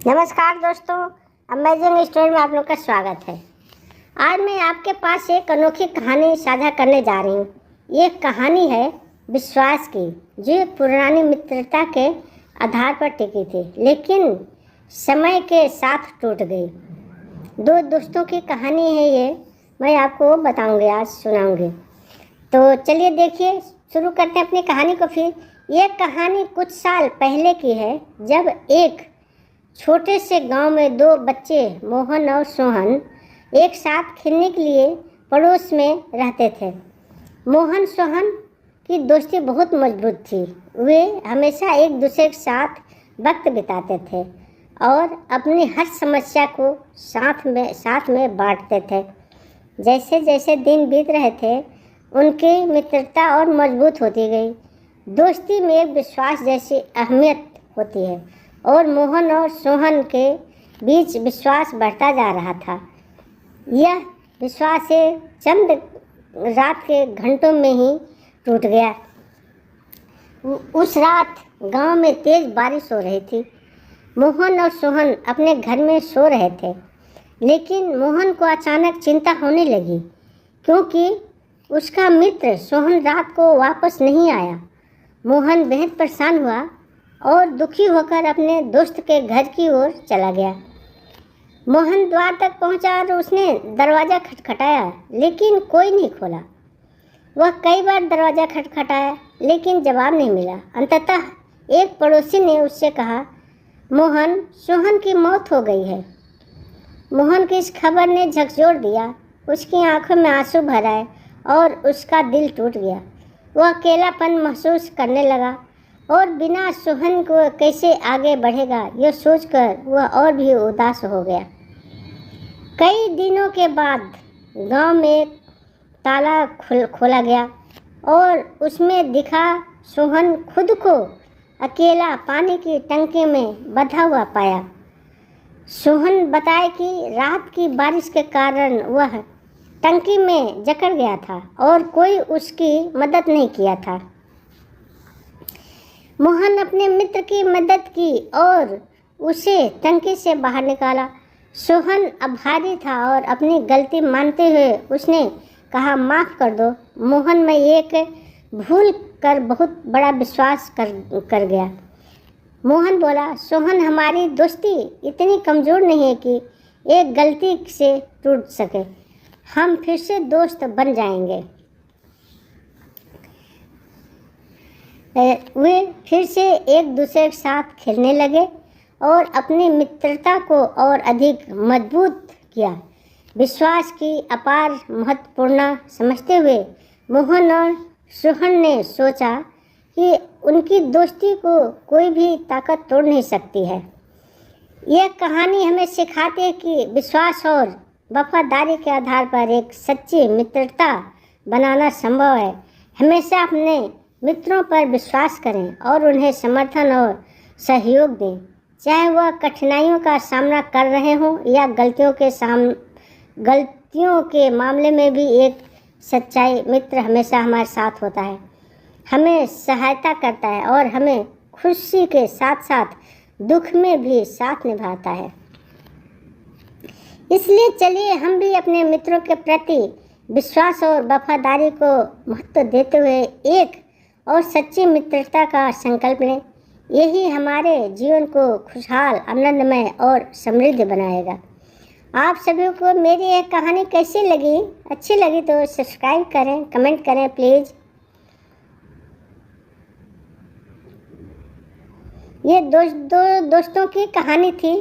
नमस्कार दोस्तों, amazing story में आप लोग का स्वागत है। आज मैं आपके पास एक अनोखी कहानी साझा करने जा रही हूँ। ये कहानी है विश्वास की, जो पुरानी मित्रता के आधार पर टिकी थी, लेकिन समय के साथ टूट गई। दो दोस्तों की कहानी है ये, मैं आपको बताऊँगी, आज सुनाऊँगी। तो चलिए देखिए, शुरू करते हैं अपनी कहानी को। फिर ये कहानी कुछ साल पहले की है, जब एक छोटे से गांव में दो बच्चे मोहन और सोहन एक साथ खेलने के लिए पड़ोस में रहते थे। मोहन सोहन की दोस्ती बहुत मजबूत थी। वे हमेशा एक दूसरे के साथ वक्त बिताते थे और अपनी हर समस्या को साथ में बांटते थे। जैसे जैसे दिन बीत रहे थे, उनकी मित्रता और मजबूत होती गई। दोस्ती में एक विश्वास जैसी अहमियत होती है और मोहन और सोहन के बीच विश्वास बढ़ता जा रहा था। यह विश्वास चंद रात के घंटों में ही टूट गया। उस रात गांव में तेज बारिश हो रही थी। मोहन और सोहन अपने घर में सो रहे थे, लेकिन मोहन को अचानक चिंता होने लगी, क्योंकि उसका मित्र सोहन रात को वापस नहीं आया। मोहन बेहद परेशान हुआ और दुखी होकर अपने दोस्त के घर की ओर चला गया। मोहन द्वार तक पहुंचा और उसने दरवाज़ा खटखटाया, लेकिन कोई नहीं खोला। वह कई बार दरवाज़ा खटखटाया, लेकिन जवाब नहीं मिला। अंततः एक पड़ोसी ने उससे कहा, मोहन, सोहन की मौत हो गई है। मोहन की इस खबर ने झकझोर दिया। उसकी आंखों में आंसू भर आए और उसका दिल टूट गया। वह अकेलापन महसूस करने लगा और बिना सोहन को कैसे आगे बढ़ेगा, यह सोचकर वह और भी उदास हो गया। कई दिनों के बाद गांव में ताला खोला गया और उसमें दिखा सोहन खुद को अकेला पानी की टंकी में बंधा हुआ पाया। सोहन बताए कि रात की बारिश के कारण वह टंकी में जकड़ गया था और कोई उसकी मदद नहीं किया था। मोहन अपने मित्र की मदद की और उसे टंकी से बाहर निकाला। सोहन आभारी था और अपनी गलती मानते हुए उसने कहा, माफ़ कर दो मोहन, मैं एक भूल कर बहुत बड़ा विश्वास कर गया। मोहन बोला, सोहन, हमारी दोस्ती इतनी कमज़ोर नहीं है कि एक गलती से टूट सके। हम फिर से दोस्त बन जाएंगे। वे फिर से एक दूसरे के साथ खेलने लगे और अपनी मित्रता को और अधिक मजबूत किया। विश्वास की अपार महत्वपूर्ण समझते हुए मोहन और सोहन ने सोचा कि उनकी दोस्ती को कोई भी ताकत तोड़ नहीं सकती है। यह कहानी हमें सिखाती है कि विश्वास और वफादारी के आधार पर एक सच्ची मित्रता बनाना संभव है। हमेशा अपने मित्रों पर विश्वास करें और उन्हें समर्थन और सहयोग दें, चाहे वह कठिनाइयों का सामना कर रहे हों या गलतियों के मामले में भी एक सच्चाई मित्र हमेशा हमारे साथ होता है, हमें सहायता करता है और हमें खुशी के साथ साथ दुख में भी साथ निभाता है। इसलिए चलिए हम भी अपने मित्रों के प्रति विश्वास और वफादारी को महत्व देते हुए एक और सच्ची मित्रता का संकल्प लें। यही हमारे जीवन को खुशहाल, आनंदमय और समृद्ध बनाएगा। आप सभी को मेरी यह कहानी कैसी लगी? अच्छी लगी तो सब्सक्राइब करें, कमेंट करें प्लीज़। ये दोस्तों की कहानी थी।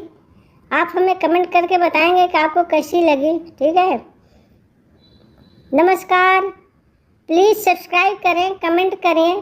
आप हमें कमेंट करके बताएंगे कि आपको कैसी लगी, ठीक है? नमस्कार। प्लीज़ सब्सक्राइब करें, कमेंट करें।